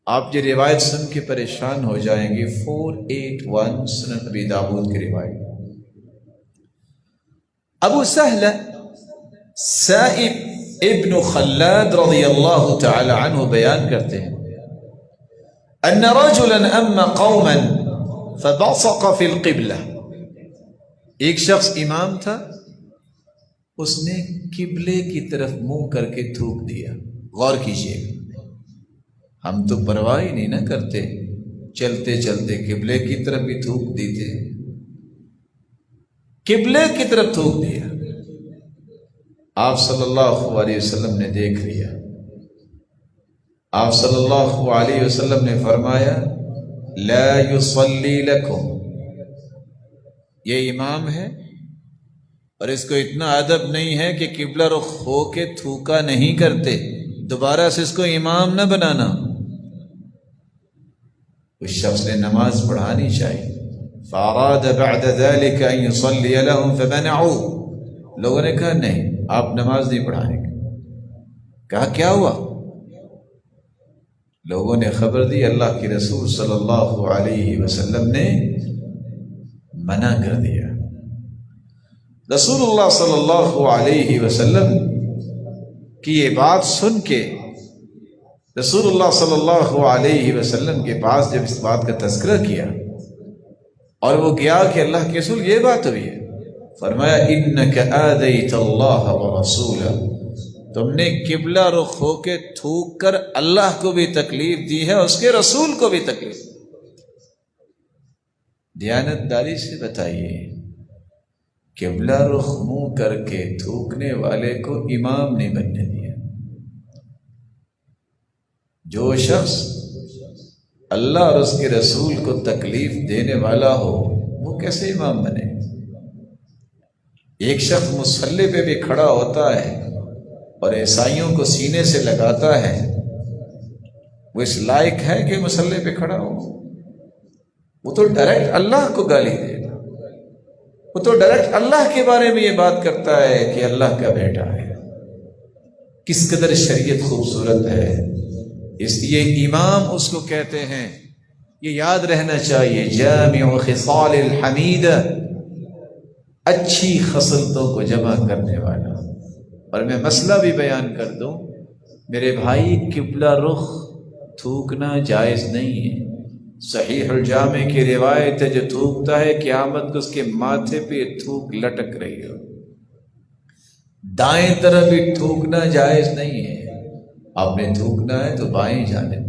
آپ یہ روایت سن کے پریشان ہو جائیں گے. 481 سنن ابی داؤد کی روایت. ابو سہل سائب ابن خلاد رضی اللہ تعالی عنہ بیان کرتے ہیں ان رجلا اما قوما فبصق فی القبلہ. ایک شخص امام تھا، اس نے قبلے کی طرف منہ کر کے تھوک دیا. غور کیجئے، ہم تو پرواہ ہی نہیں نہ کرتے، چلتے چلتے قبلے کی طرف بھی تھوک دیتے. قبلے کی طرف تھوک دیا. آپ صلی اللہ علیہ وسلم نے دیکھ لیا. آپ صلی اللہ علیہ وسلم نے فرمایا لا یصلی لکم، یہ امام ہے اور اس کو اتنا ادب نہیں ہے کہ قبلہ رخ ہو کے تھوکا نہیں کرتے، دوبارہ سے اس کو امام نہ بنانا. اس شخص نے نماز پڑھانی چاہیے. فاراد بعد ذلك ان يصلي لهم فمنعوه. لوگوں نے کہا نہیں، آپ نماز نہیں پڑھائیں گے. کہا کیا ہوا؟ لوگوں نے خبر دی اللہ کے رسول صلی اللہ علیہ وسلم نے منع کر دیا. رسول اللہ صلی اللہ علیہ وسلم کی یہ بات سن کے رسول اللہ صلی اللہ علیہ وسلم کے پاس جب اس بات کا تذکرہ کیا اور وہ گیا کہ اللہ کے رسول یہ بات ہوئی ہے، فرمایا انک آذیت اللہ ورسولہ، تم نے قبلہ رخ ہو کے تھوک کر اللہ کو بھی تکلیف دی ہے، اس کے رسول کو بھی تکلیف. دیانت داری سے بتائیے، قبلہ رخ منہ کر کے تھوکنے والے کو امام نہیں بننے دیا. جو شخص اللہ اور اس کے رسول کو تکلیف دینے والا ہو وہ کیسے امام بنے؟ ایک شخص مصلی پہ بھی کھڑا ہوتا ہے اور عیسائیوں کو سینے سے لگاتا ہے، وہ اس لائق ہے کہ مصلی پہ کھڑا ہو؟ وہ تو ڈائریکٹ اللہ کو گالی دے گا، وہ تو ڈائریکٹ اللہ کے بارے میں یہ بات کرتا ہے کہ اللہ کا بیٹا ہے. کس قدر شریعت خوبصورت ہے. اس لیے امام اس کو کہتے ہیں، یہ یاد رہنا چاہیے، جامع خصال الحمید، اچھی خصلتوں کو جمع کرنے والا. اور میں مسئلہ بھی بیان کر دوں میرے بھائی، قبلہ رخ تھوکنا جائز نہیں ہے. صحیح الجامع کی روایت ہے، جو تھوکتا ہے قیامت کو اس کے ماتھے پہ تھوک لٹک رہی ہو. دائیں طرف بھی تھوکنا جائز نہیں ہے. آپ نے تھوکنا ہے تو بائیں جانب